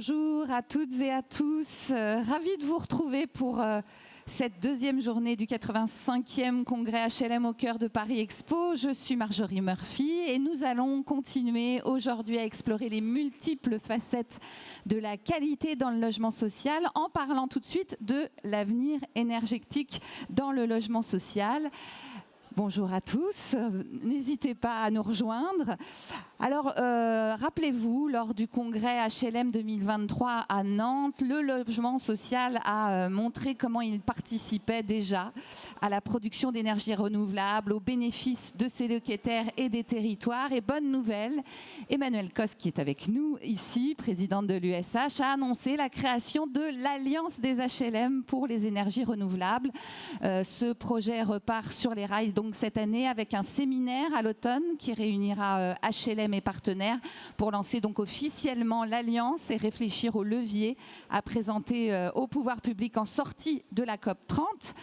Bonjour à toutes et à tous. Ravie de vous retrouver pour cette deuxième journée du 85e congrès HLM au cœur de Paris Expo. Je suis Marjorie Murphy et nous allons continuer aujourd'hui à explorer les multiples facettes de la qualité dans le logement social en parlant tout de suite de l'avenir énergétique dans le logement social. Bonjour à tous, n'hésitez pas à nous rejoindre. Alors, rappelez-vous, lors du congrès HLM 2023 à Nantes, le logement social a montré comment il participait déjà à la production d'énergie renouvelable, aux bénéfices de ses locataires et des territoires. Et bonne nouvelle, Emmanuelle Cos, qui est avec nous ici, présidente de l'USH, a annoncé la création de l'Alliance des HLM pour les énergies renouvelables. Ce projet repart sur les rails donc cette année avec un séminaire à l'automne qui réunira HLM et partenaires pour lancer donc officiellement l'Alliance et réfléchir aux leviers à présenter au pouvoir public en sortie de la COP 30.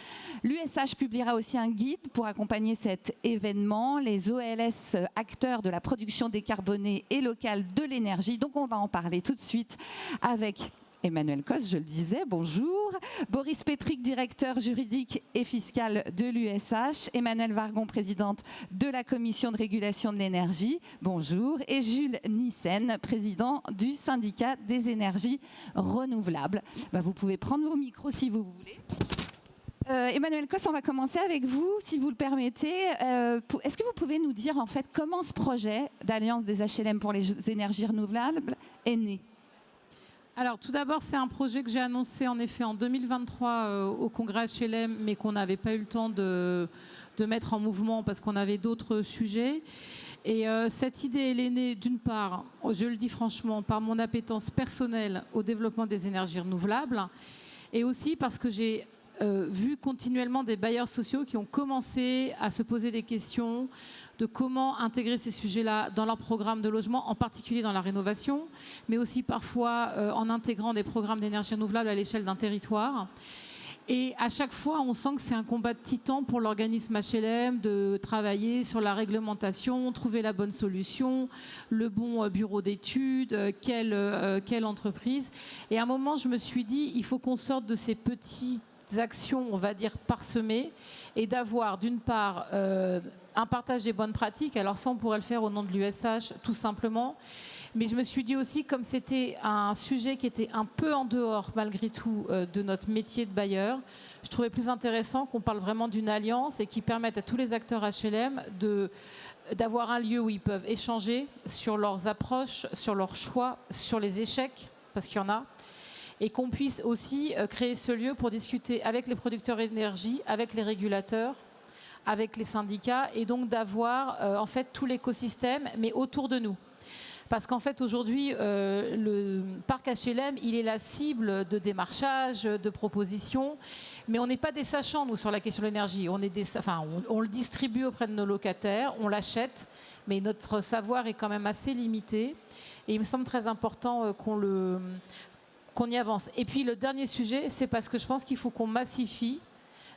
L'USH publiera aussi un guide pour accompagner cet événement, les OLS acteurs de la production décarbonée et locale de l'énergie. Donc on va en parler tout de suite avec Emmanuelle Cos, je le disais, bonjour. Boris Petric, directeur juridique et fiscal de l'USH. Emmanuelle Vargon, présidente de la Commission de régulation de l'énergie, bonjour. Et Jules Nissen, président du syndicat des énergies renouvelables. Vous pouvez prendre vos micros si vous voulez. Emmanuelle Cos, on va commencer avec vous, si vous le permettez. Est-ce que vous pouvez nous dire en fait comment ce projet d'Alliance des HLM pour les énergies renouvelables est né ? Alors tout d'abord, c'est un projet que j'ai annoncé en effet en 2023 au congrès HLM, mais qu'on n'avait pas eu le temps de mettre en mouvement parce qu'on avait d'autres sujets. Et cette idée, elle est née d'une part, je le dis franchement, par mon appétence personnelle au développement des énergies renouvelables, et aussi parce que j'ai vu continuellement des bailleurs sociaux qui ont commencé à se poser des questions de comment intégrer ces sujets-là dans leur programme de logement, en particulier dans la rénovation, mais aussi parfois en intégrant des programmes d'énergie renouvelable à l'échelle d'un territoire. Et à chaque fois, on sent que c'est un combat de titan pour l'organisme HLM de travailler sur la réglementation, trouver la bonne solution, le bon bureau d'études, quelle entreprise. Et à un moment, je me suis dit, il faut qu'on sorte de ces petites actions, on va dire, parsemées, et d'avoir d'une part un partage des bonnes pratiques. Alors ça, on pourrait le faire au nom de l'USH, tout simplement. Mais je me suis dit aussi, comme c'était un sujet qui était un peu en dehors, malgré tout, de notre métier de bailleur, je trouvais plus intéressant qu'on parle vraiment d'une alliance et qui permette à tous les acteurs HLM d'avoir un lieu où ils peuvent échanger sur leurs approches, sur leurs choix, sur les échecs, parce qu'il y en a, et qu'on puisse aussi créer ce lieu pour discuter avec les producteurs d'énergie, avec les régulateurs, avec les syndicats, et donc d'avoir en fait tout l'écosystème, mais autour de nous. Parce qu'en fait, aujourd'hui, le parc HLM, il est la cible de démarchage, de propositions, mais on n'est pas des sachants, nous, sur la question de l'énergie. On le distribue auprès de nos locataires, on l'achète, mais notre savoir est quand même assez limité. Et il me semble très important qu'on y avance. Et puis, le dernier sujet, c'est parce que je pense qu'il faut qu'on massifie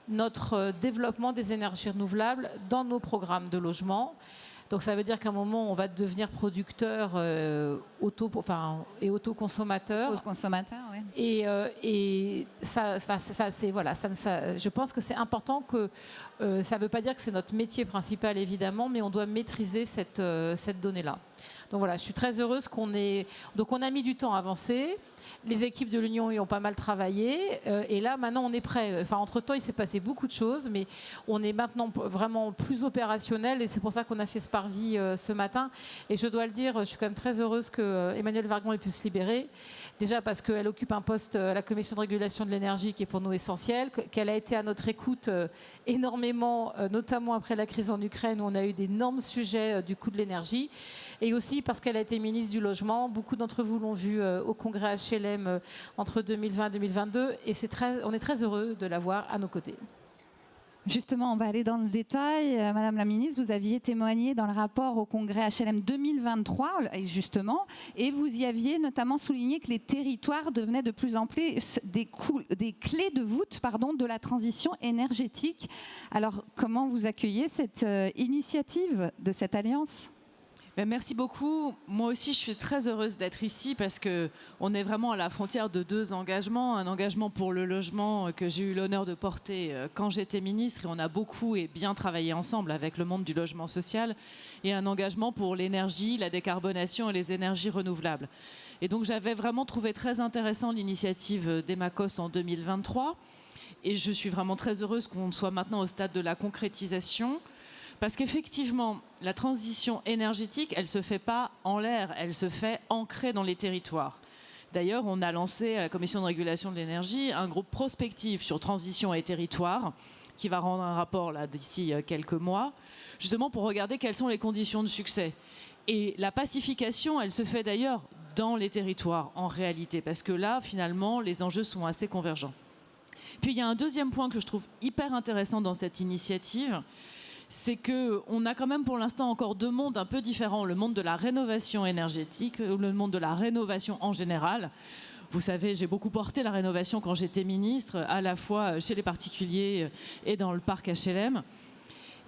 notre développement des énergies renouvelables dans nos programmes de logement. Donc ça veut dire qu'à un moment, on va devenir producteur et autoconsommateur. Autoconsommateur, oui. Et je pense que c'est important que ça ne veut pas dire que c'est notre métier principal, évidemment, mais on doit maîtriser cette donnée-là. Donc voilà, je suis très heureuse Donc on a mis du temps à avancer. Les équipes de l'Union y ont pas mal travaillé. Et là, maintenant, on est prêt. Enfin, entre-temps, il s'est passé beaucoup de choses, mais on est maintenant vraiment plus opérationnel. Et c'est pour ça qu'on a fait ce parvis ce matin. Et je dois le dire, je suis quand même très heureuse que Emmanuelle Vargon ait pu se libérer. Déjà parce qu'elle occupe un poste à la Commission de régulation de l'énergie qui est pour nous essentiel, qu'elle a été à notre écoute énormément, notamment après la crise en Ukraine où on a eu d'énormes sujets du coût de l'énergie. Et aussi parce qu'elle a été ministre du Logement. Beaucoup d'entre vous l'ont vu au congrès HLM entre 2020 et 2022. Et on est très heureux de l'avoir à nos côtés. Justement, on va aller dans le détail. Madame la ministre, vous aviez témoigné dans le rapport au congrès HLM 2023, justement, et vous y aviez notamment souligné que les territoires devenaient de plus en plus des clés de voûte de la transition énergétique. Alors, comment vous accueillez cette initiative de cette alliance ? Merci beaucoup. Moi aussi, je suis très heureuse d'être ici parce qu'on est vraiment à la frontière de deux engagements. Un engagement pour le logement que j'ai eu l'honneur de porter quand j'étais ministre, et on a beaucoup et bien travaillé ensemble avec le monde du logement social, et un engagement pour l'énergie, la décarbonation et les énergies renouvelables. Et donc j'avais vraiment trouvé très intéressant l'initiative d'Emacos en 2023, et je suis vraiment très heureuse qu'on soit maintenant au stade de la concrétisation. Parce qu'effectivement, la transition énergétique, elle ne se fait pas en l'air, elle se fait ancrée dans les territoires. D'ailleurs, on a lancé à la Commission de régulation de l'énergie un groupe prospectif sur transition et territoire qui va rendre un rapport là d'ici quelques mois, justement pour regarder quelles sont les conditions de succès. Et la pacification, elle se fait d'ailleurs dans les territoires en réalité, parce que là, finalement, les enjeux sont assez convergents. Puis il y a un deuxième point que je trouve hyper intéressant dans cette initiative, c'est qu'on a quand même pour l'instant encore deux mondes un peu différents, le monde de la rénovation énergétique ou le monde de la rénovation en général. Vous savez, j'ai beaucoup porté la rénovation quand j'étais ministre, à la fois chez les particuliers et dans le parc HLM.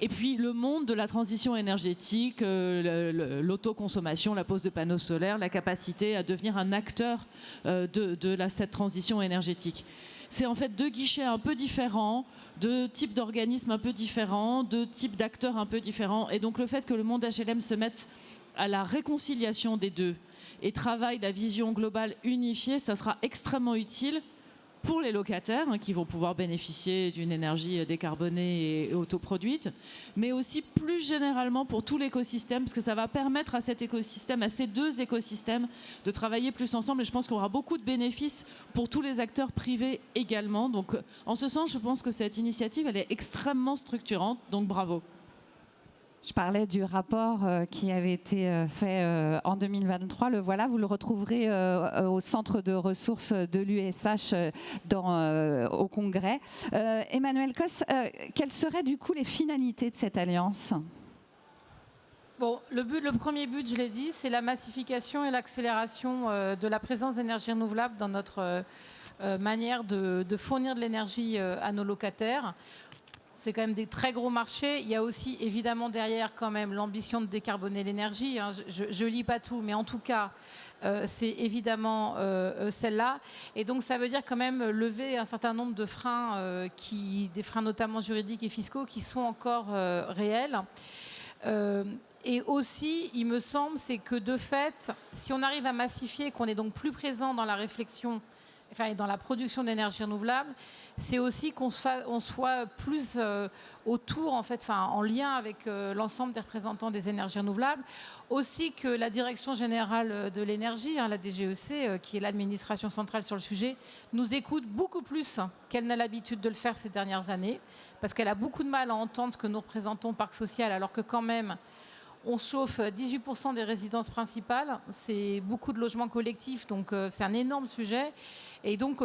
Et puis le monde de la transition énergétique, l'autoconsommation, la pose de panneaux solaires, la capacité à devenir un acteur cette transition énergétique. C'est en fait deux guichets un peu différents, deux types d'organismes un peu différents, deux types d'acteurs un peu différents. Et donc le fait que le monde HLM se mette à la réconciliation des deux et travaille la vision globale unifiée, ça sera extrêmement utile pour les locataires qui vont pouvoir bénéficier d'une énergie décarbonée et autoproduite, mais aussi plus généralement pour tout l'écosystème, parce que ça va permettre à cet écosystème, à ces deux écosystèmes, de travailler plus ensemble. Et je pense qu'on aura beaucoup de bénéfices pour tous les acteurs privés également. Donc, en ce sens, je pense que cette initiative, elle est extrêmement structurante. Donc, bravo. Je parlais du rapport qui avait été fait en 2023. Le voilà, vous le retrouverez au centre de ressources de l'USH au Congrès. Emmanuel Cos, quelles seraient du coup les finalités de cette alliance ? Bon, le premier but, je l'ai dit, c'est la massification et l'accélération de la présence d'énergie renouvelable dans notre manière de fournir de l'énergie à nos locataires. C'est quand même des très gros marchés. Il y a aussi évidemment derrière quand même l'ambition de décarboner l'énergie. Je lis pas tout, mais en tout cas, c'est évidemment celle-là. Et donc ça veut dire quand même lever un certain nombre de freins, des freins notamment juridiques et fiscaux qui sont encore réels. Et aussi, il me semble, c'est que de fait, si on arrive à massifier, qu'on est donc plus présent dans la réflexion, et dans la production d'énergie renouvelable, c'est aussi qu'on soit plus autour, en lien avec l'ensemble des représentants des énergies renouvelables. Aussi que la Direction générale de l'énergie, la DGEC, qui est l'administration centrale sur le sujet, nous écoute beaucoup plus qu'elle n'a l'habitude de le faire ces dernières années, parce qu'elle a beaucoup de mal à entendre ce que nous représentons Parc Social, alors que quand même, on chauffe 18% des résidences principales, c'est beaucoup de logements collectifs, donc c'est un énorme sujet. Et donc,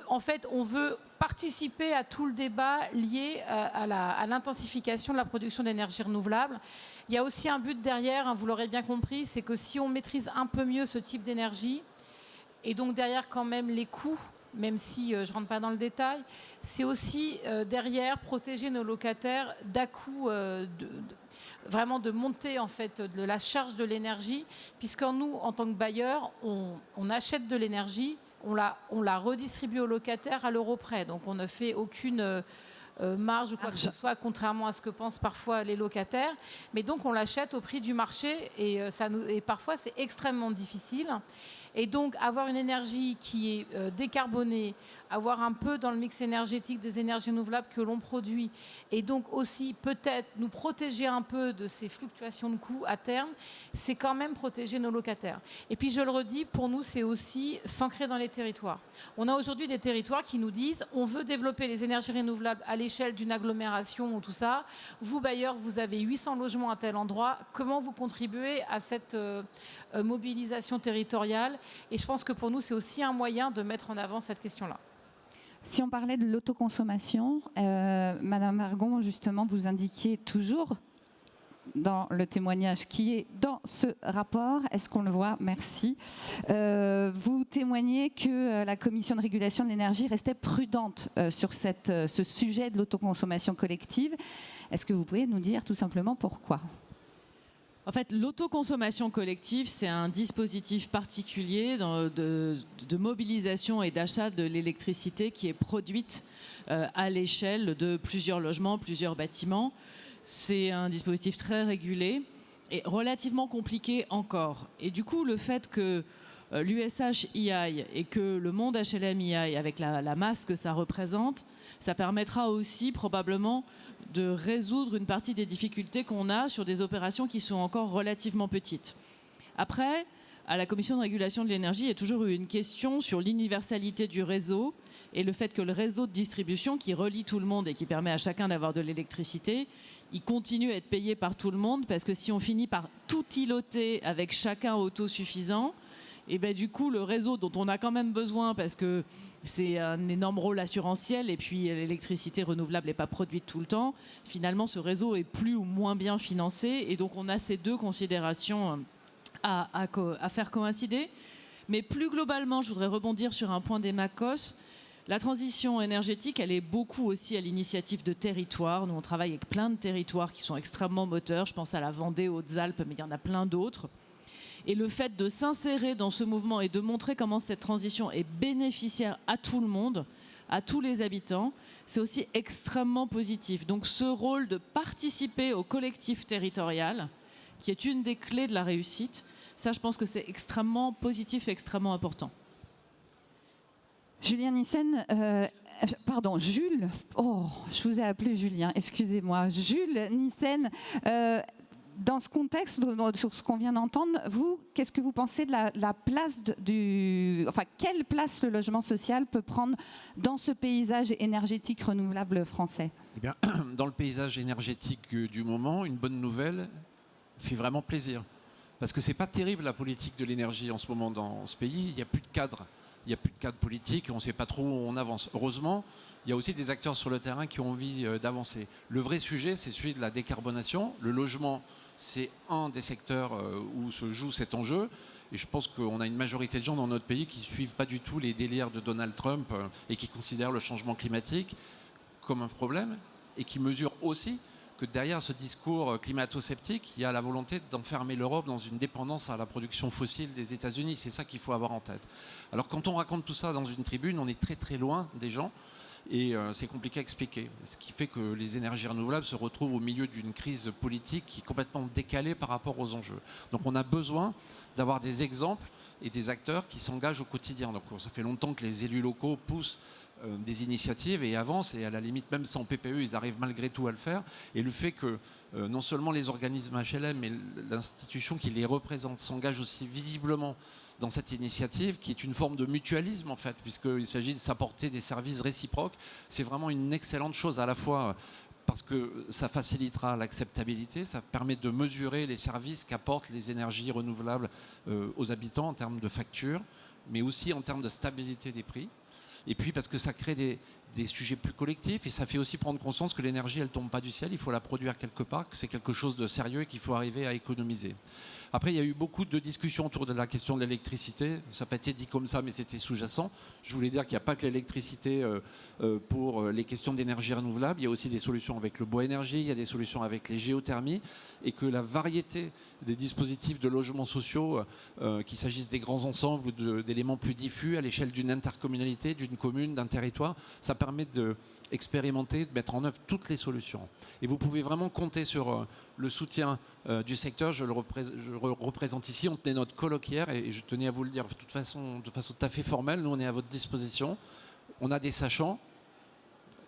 en fait, on veut participer à tout le débat lié à l'intensification de la production d'énergie renouvelable. Il y a aussi un but derrière, vous l'aurez bien compris, c'est que si on maîtrise un peu mieux ce type d'énergie, et donc derrière quand même les coûts, même si je ne rentre pas dans le détail, c'est aussi derrière protéger nos locataires d'à-coups vraiment de monter en fait de la charge de l'énergie, puisque nous, en tant que bailleurs, on achète de l'énergie, on la redistribue aux locataires à l'euro près. Donc on ne fait aucune marge ou quoi que ce soit, contrairement à ce que pensent parfois les locataires. Mais donc on l'achète au prix du marché et parfois c'est extrêmement difficile. Et donc avoir une énergie qui est décarbonée, avoir un peu dans le mix énergétique des énergies renouvelables que l'on produit, et donc aussi peut-être nous protéger un peu de ces fluctuations de coûts à terme, c'est quand même protéger nos locataires. Et puis je le redis, pour nous c'est aussi s'ancrer dans les territoires. On a aujourd'hui des territoires qui nous disent on veut développer les énergies renouvelables à l'échelle d'une agglomération ou tout ça. Vous bailleurs, vous avez 800 logements à tel endroit. Comment vous contribuez à cette mobilisation territoriale? Et je pense que pour nous, c'est aussi un moyen de mettre en avant cette question-là. Si on parlait de l'autoconsommation, Madame Argon, justement, vous indiquiez toujours dans le témoignage qui est dans ce rapport, est-ce qu'on le voit? Merci. Vous témoignez que la Commission de régulation de l'énergie restait prudente sur ce sujet de l'autoconsommation collective. Est-ce que vous pouvez nous dire tout simplement pourquoi? En fait, l'autoconsommation collective, c'est un dispositif particulier de mobilisation et d'achat de l'électricité qui est produite à l'échelle de plusieurs logements, plusieurs bâtiments. C'est un dispositif très régulé et relativement compliqué encore. Et du coup, le fait que l'USH y aille et que le monde HLM y aille avec la masse que ça représente, ça permettra aussi probablement de résoudre une partie des difficultés qu'on a sur des opérations qui sont encore relativement petites. Après, à la Commission de régulation de l'énergie, il y a toujours eu une question sur l'universalité du réseau et le fait que le réseau de distribution qui relie tout le monde et qui permet à chacun d'avoir de l'électricité, il continue à être payé par tout le monde, parce que si on finit par tout îloter avec chacun autosuffisant, et ben du coup le réseau dont on a quand même besoin, parce que c'est un énorme rôle assurantiel et puis l'électricité renouvelable n'est pas produite tout le temps, finalement ce réseau est plus ou moins bien financé, et donc on a ces deux considérations à faire coïncider. Mais plus globalement, je voudrais rebondir sur un point d'Emma Coss. La transition énergétique, elle est beaucoup aussi à l'initiative de territoires. Nous, on travaille avec plein de territoires qui sont extrêmement moteurs. Je pense à la Vendée, Hautes-Alpes, mais il y en a plein d'autres. Et le fait de s'insérer dans ce mouvement et de montrer comment cette transition est bénéficiaire à tout le monde, à tous les habitants, c'est aussi extrêmement positif. Donc ce rôle de participer au collectif territorial, qui est une des clés de la réussite, ça je pense que c'est extrêmement positif et extrêmement important. Julien Nyssen, pardon, Jules, oh, je vous ai appelé Julien, excusez-moi. Jules Nyssen, dans ce contexte, sur ce qu'on vient d'entendre, vous, qu'est-ce que vous pensez de la place quelle place le logement social peut prendre dans ce paysage énergétique renouvelable français ? Eh bien, dans le paysage énergétique du moment, une bonne nouvelle fait vraiment plaisir. Parce que c'est pas terrible la politique de l'énergie en ce moment dans ce pays. Il n'y a plus de cadre. Il n'y a plus de cadre politique. On ne sait pas trop où on avance. Heureusement, il y a aussi des acteurs sur le terrain qui ont envie d'avancer. Le vrai sujet, c'est celui de la décarbonation. Le logement, c'est un des secteurs où se joue cet enjeu. Et je pense qu'on a une majorité de gens dans notre pays qui ne suivent pas du tout les délires de Donald Trump et qui considèrent le changement climatique comme un problème et qui mesurent aussi que derrière ce discours climato-sceptique, il y a la volonté d'enfermer l'Europe dans une dépendance à la production fossile des États-Unis. C'est ça qu'il faut avoir en tête. Alors quand on raconte tout ça dans une tribune, on est très très loin des gens et c'est compliqué à expliquer. Ce qui fait que les énergies renouvelables se retrouvent au milieu d'une crise politique qui est complètement décalée par rapport aux enjeux. Donc on a besoin d'avoir des exemples et des acteurs qui s'engagent au quotidien. Donc ça fait longtemps que les élus locaux poussent des initiatives et avancent, et à la limite même sans PPE ils arrivent malgré tout à le faire. Et le fait que non seulement les organismes HLM mais l'institution qui les représente s'engage aussi visiblement dans cette initiative qui est une forme de mutualisme en fait, puisqu'il s'agit de s'apporter des services réciproques, c'est vraiment une excellente chose, à la fois parce que ça facilitera l'acceptabilité, ça permet de mesurer les services qu'apportent les énergies renouvelables aux habitants en termes de factures, mais aussi en termes de stabilité des prix. Et puis parce que ça crée des sujets plus collectifs et ça fait aussi prendre conscience que l'énergie, elle ne tombe pas du ciel, il faut la produire quelque part, que c'est quelque chose de sérieux et qu'il faut arriver à économiser. Après, il y a eu beaucoup de discussions autour de la question de l'électricité. Ça n'a pas été dit comme ça, mais c'était sous-jacent. Je voulais dire qu'il n'y a pas que l'électricité pour les questions d'énergie renouvelable. Il y a aussi des solutions avec le bois énergie, il y a des solutions avec les géothermies, et que la variété des dispositifs de logements sociaux, qu'il s'agisse des grands ensembles ou d'éléments plus diffus à l'échelle d'une intercommunalité, d'une commune, d'un territoire, ça permet d'expérimenter, de mettre en œuvre toutes les solutions. Et vous pouvez vraiment compter sur le soutien du secteur. Je le représente ici. On tenait notre colloque hier et je tenais à vous le dire de façon tout à fait formelle. Nous, on est à votre disposition. On a des sachants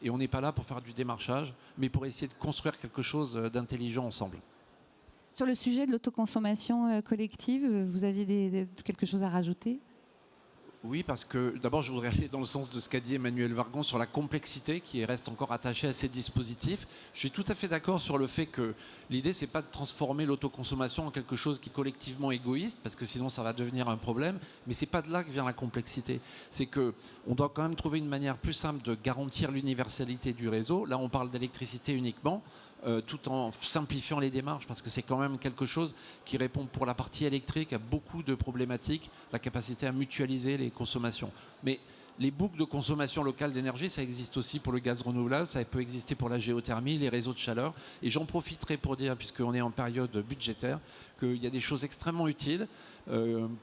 et on n'est pas là pour faire du démarchage, mais pour essayer de construire quelque chose d'intelligent ensemble. Sur le sujet de l'autoconsommation collective, vous aviez quelque chose à rajouter ? Oui, parce que d'abord, je voudrais aller dans le sens de ce qu'a dit Emmanuel Vargon sur la complexité qui reste encore attachée à ces dispositifs. Je suis tout à fait d'accord sur le fait que l'idée, c'est pas de transformer l'autoconsommation en quelque chose qui est collectivement égoïste, parce que sinon, ça va devenir un problème. Mais c'est pas de là que vient la complexité. C'est que on doit quand même trouver une manière plus simple de garantir l'universalité du réseau. Là, on parle d'électricité uniquement. Tout en simplifiant les démarches, parce que c'est quand même quelque chose qui répond pour la partie électrique à beaucoup de problématiques, la capacité à mutualiser les consommations. Mais Les boucles de consommation locale d'énergie, ça existe aussi pour le gaz renouvelable, ça peut exister pour la géothermie, les réseaux de chaleur. Et j'en profiterai pour dire, puisqu'on est en période budgétaire, qu'il y a des choses extrêmement utiles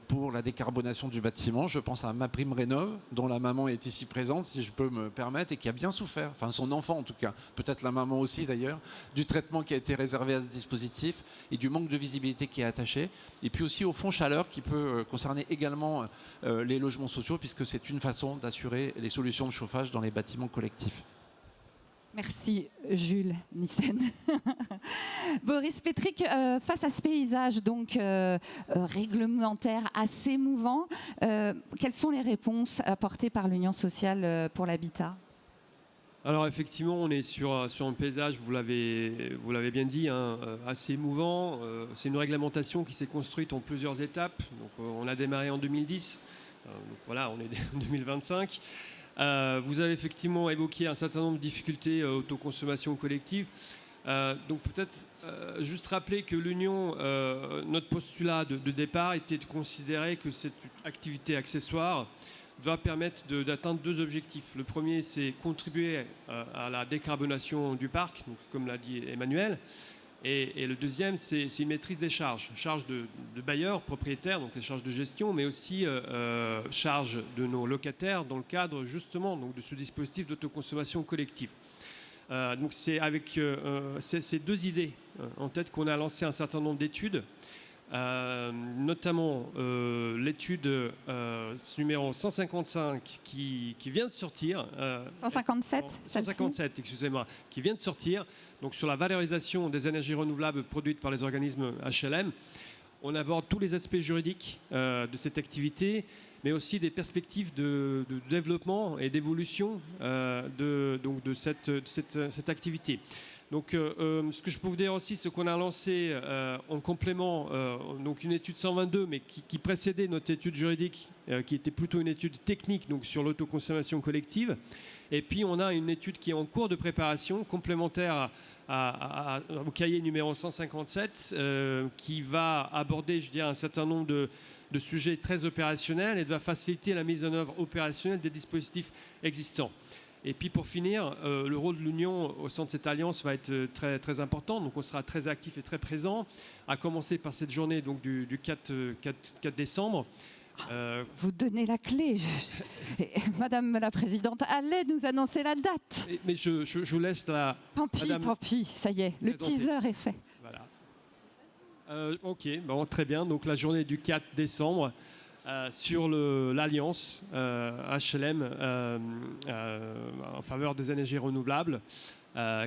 pour la décarbonation du bâtiment. Je pense à MaPrimeRénov', dont la maman est ici présente, si je peux me permettre, et qui a bien souffert, enfin son enfant en tout cas, peut-être la maman aussi d'ailleurs, du traitement qui a été réservé à ce dispositif et du manque de visibilité qui est attaché. Et puis aussi au fonds chaleur qui peut concerner également les logements sociaux, puisque c'est une façon d'assurer les solutions de chauffage dans les bâtiments collectifs. Merci Jules Nissen. Boris Petrik, face à ce paysage donc réglementaire assez mouvant, quelles sont les réponses apportées par l'Union sociale pour l'habitat ? Alors effectivement, on est sur un paysage, vous l'avez bien dit, hein, assez émouvant. C'est une réglementation qui s'est construite en plusieurs étapes. Donc, on a démarré en 2010, donc voilà, on est en 2025. Vous avez effectivement évoqué un certain nombre de difficultés autoconsommation collective. Donc peut-être juste rappeler que l'Union, notre postulat de départ était de considérer que cette activité accessoire va permettre d'atteindre deux objectifs. Le premier, c'est contribuer à la décarbonation du parc, donc, comme l'a dit Emmanuel. Et le deuxième, c'est une maîtrise des charges de bailleurs, propriétaires, donc les charges de gestion, mais aussi charges de nos locataires dans le cadre justement donc, de ce dispositif d'autoconsommation collective. Donc c'est avec ces deux idées en tête qu'on a lancé un certain nombre d'études, notamment l'étude numéro 155 qui vient de sortir. 157, excusez-moi, qui vient de sortir. Donc sur la valorisation des énergies renouvelables produites par les organismes HLM. On aborde tous les aspects juridiques de cette activité, mais aussi des perspectives de développement et d'évolution de cette activité. Donc, ce que je peux vous dire aussi, c'est qu'on a lancé en complément donc une étude 122, mais qui précédait notre étude juridique, qui était plutôt une étude technique donc sur l'autoconsommation collective. Et puis, on a une étude qui est en cours de préparation, complémentaire au cahier numéro 157, qui va aborder, je dirais, un certain nombre de sujets très opérationnels et va faciliter la mise en œuvre opérationnelle des dispositifs existants. Et puis pour finir, le rôle de l'Union au sein de cette alliance va être très, très important. Donc on sera très actif et très présent, à commencer par cette journée donc, du 4 décembre. Vous donnez la clé. Madame la Présidente, allez nous annoncer la date. Mais je vous laisse la... Tant pis, ça y est, le teaser est fait. Voilà. Ok, bon, très bien. Donc la journée du 4 décembre, sur l'Alliance HLM en faveur des énergies renouvelables,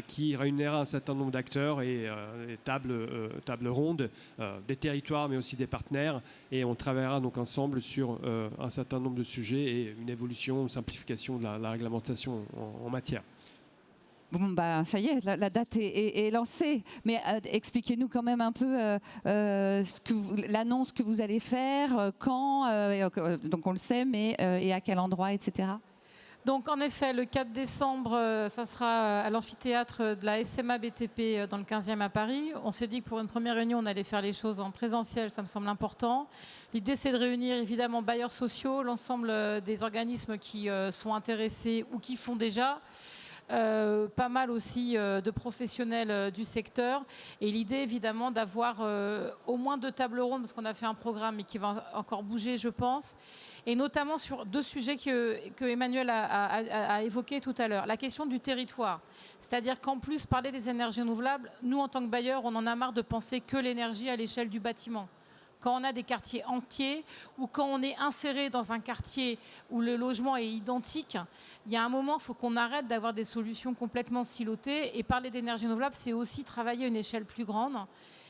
qui réunira un certain nombre d'acteurs et tables rondes des territoires mais aussi des partenaires, et on travaillera donc ensemble sur un certain nombre de sujets et une évolution, une simplification de la réglementation en matière. Bon, bah, ça y est, la date est lancée. Mais expliquez-nous quand même un peu l'annonce que vous allez faire, quand, donc on le sait, mais et à quel endroit, etc. Donc en effet, le 4 décembre, ça sera à l'amphithéâtre de la SMA BTP dans le 15e à Paris. On s'est dit que pour une première réunion, on allait faire les choses en présentiel, ça me semble important. L'idée, c'est de réunir évidemment bailleurs sociaux, l'ensemble des organismes qui sont intéressés ou qui font déjà. Pas mal aussi de professionnels du secteur, et l'idée évidemment d'avoir au moins 2 tables rondes, parce qu'on a fait un programme et qui va encore bouger, je pense, et notamment sur 2 sujets que Emmanuel a évoqués tout à l'heure. La question du territoire, c'est-à-dire qu'en plus parler des énergies renouvelables, nous en tant que bailleurs, on en a marre de penser que l'énergie à l'échelle du bâtiment. Quand on a des quartiers entiers ou quand on est inséré dans un quartier où le logement est identique, il y a un moment, il faut qu'on arrête d'avoir des solutions complètement silotées. Et parler d'énergie renouvelable, c'est aussi travailler à une échelle plus grande.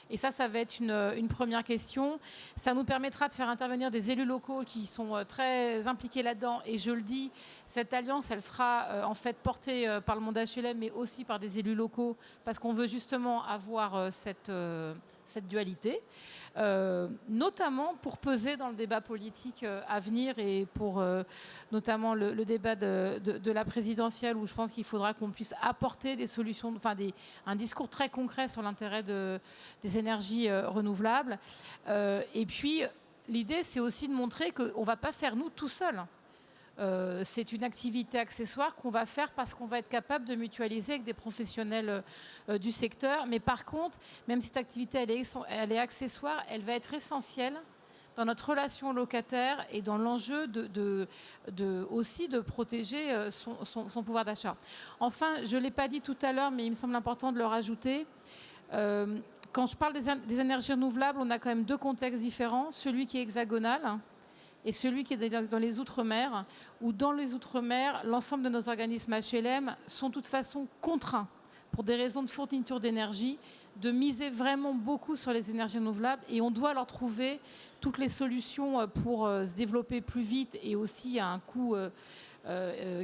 Et ça va être une première question. Ça nous permettra de faire intervenir des élus locaux qui sont très impliqués là-dedans. Et je le dis, cette alliance, elle sera en fait portée par le monde HLM, mais aussi par des élus locaux, parce qu'on veut justement avoir cette dualité. Notamment pour peser dans le débat politique à venir, et pour notamment le débat de la présidentielle, où je pense qu'il faudra qu'on puisse apporter des solutions, enfin un discours très concret sur l'intérêt des énergies renouvelables. Et puis l'idée, c'est aussi de montrer qu'on ne va pas faire nous tout seuls. c'est une activité accessoire qu'on va faire parce qu'on va être capable de mutualiser avec des professionnels du secteur. Mais par contre, même si cette activité elle est accessoire, elle va être essentielle dans notre relation au locataire et dans l'enjeu aussi de protéger son pouvoir d'achat. Enfin, je ne l'ai pas dit tout à l'heure, mais il me semble important de le rajouter. Quand je parle des énergies renouvelables, on a quand même deux contextes différents. Celui qui est hexagonal et celui qui est dans les Outre-mer, où dans les Outre-mer, l'ensemble de nos organismes HLM sont de toute façon contraints, pour des raisons de fourniture d'énergie, de miser vraiment beaucoup sur les énergies renouvelables, et on doit leur trouver toutes les solutions pour se développer plus vite et aussi à un coût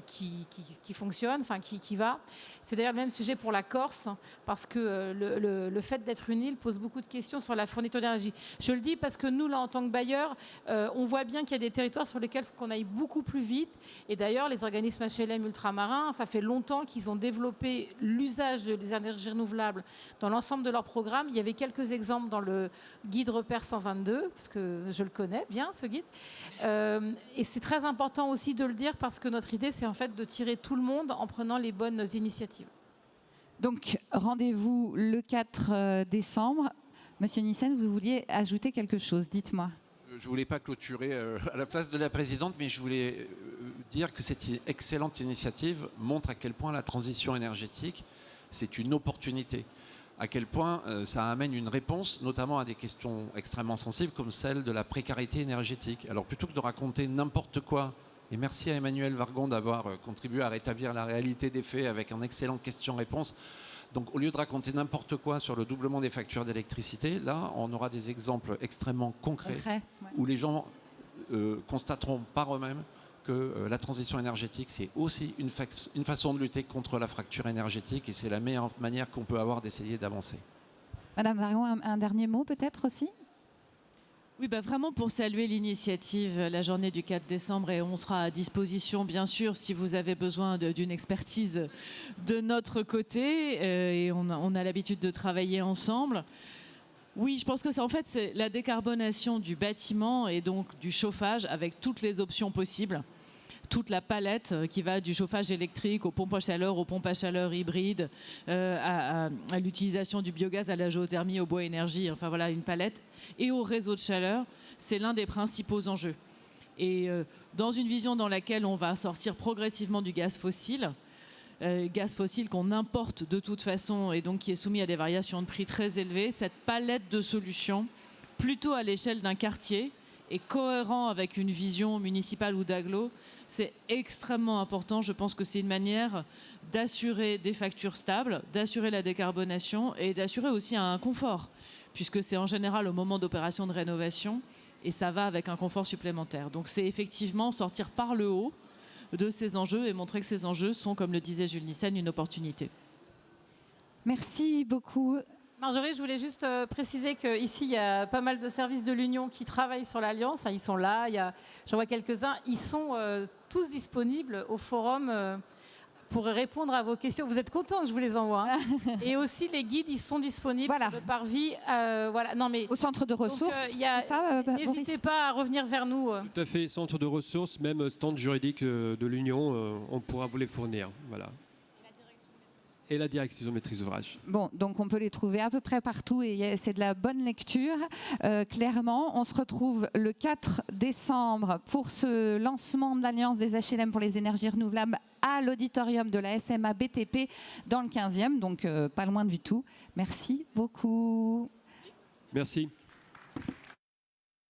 qui fonctionne, enfin qui va. C'est d'ailleurs le même sujet pour la Corse, parce que le fait d'être une île pose beaucoup de questions sur la fourniture d'énergie. Je le dis parce que nous, là, en tant que bailleurs, on voit bien qu'il y a des territoires sur lesquels il faut qu'on aille beaucoup plus vite. Et d'ailleurs, les organismes HLM ultramarins, ça fait longtemps qu'ils ont développé l'usage des énergies renouvelables dans l'ensemble de leurs programmes. Il y avait quelques exemples dans le guide Repère 122, parce que je le connais bien, ce guide. Et c'est très important aussi de le dire, parce que notre idée, c'est en fait de tirer tout le monde en prenant les bonnes initiatives. Donc, rendez-vous le 4 décembre. Monsieur Nyssen, vous vouliez ajouter quelque chose, dites-moi. Je ne voulais pas clôturer à la place de la présidente, mais je voulais dire que cette excellente initiative montre à quel point la transition énergétique, c'est une opportunité. À quel point ça amène une réponse, notamment à des questions extrêmement sensibles, comme celle de la précarité énergétique. Alors, plutôt que de raconter n'importe quoi, et merci à Emmanuel Vargon d'avoir contribué à rétablir la réalité des faits avec un excellent question-réponse. Donc, au lieu de raconter n'importe quoi sur le doublement des factures d'électricité, là, on aura des exemples extrêmement concrets où les gens constateront par eux-mêmes que la transition énergétique, c'est aussi une façon de lutter contre la fracture énergétique, et c'est la meilleure manière qu'on peut avoir d'essayer d'avancer. Madame Vargon, un dernier mot peut-être aussi ? Oui, vraiment pour saluer l'initiative, la journée du 4 décembre, et on sera à disposition, bien sûr, si vous avez besoin d'une expertise de notre côté, et on a l'habitude de travailler ensemble. Oui, je pense que c'est la décarbonation du bâtiment et donc du chauffage, avec toutes les options possibles. Toute la palette qui va du chauffage électrique aux pompes à chaleur hybrides, à l'utilisation du biogaz, à la géothermie, au bois énergie, enfin voilà, une palette. Et au réseau de chaleur, c'est l'un des principaux enjeux. Et dans une vision dans laquelle on va sortir progressivement du gaz fossile qu'on importe de toute façon et donc qui est soumis à des variations de prix très élevées, cette palette de solutions, plutôt à l'échelle d'un quartier, et cohérent avec une vision municipale ou d'agglo, c'est extrêmement important. Je pense que c'est une manière d'assurer des factures stables, d'assurer la décarbonation et d'assurer aussi un confort, puisque c'est en général au moment d'opérations de rénovation et ça va avec un confort supplémentaire. Donc c'est effectivement sortir par le haut de ces enjeux et montrer que ces enjeux sont, comme le disait Jules Nyssen, une opportunité. Merci beaucoup. Marjorie, je voulais juste préciser qu'ici, il y a pas mal de services de l'Union qui travaillent sur l'Alliance. Ils sont là, j'en vois quelques-uns. Ils sont tous disponibles au forum pour répondre à vos questions. Vous êtes contents que je vous les envoie, hein. Et aussi, les guides, ils sont disponibles sur le parvis. Voilà. Non, mais, au centre de ressources, n'hésitez pas à revenir vers nous. Tout à fait, centre de ressources, même stand juridique de l'Union, on pourra vous les fournir. Voilà. Et la direction de maîtrise d'ouvrage. Bon, donc on peut les trouver à peu près partout et c'est de la bonne lecture. Clairement, on se retrouve le 4 décembre pour ce lancement de l'Alliance des HLM pour les énergies renouvelables à l'auditorium de la SMA BTP dans le 15e, donc pas loin du tout. Merci beaucoup. Merci.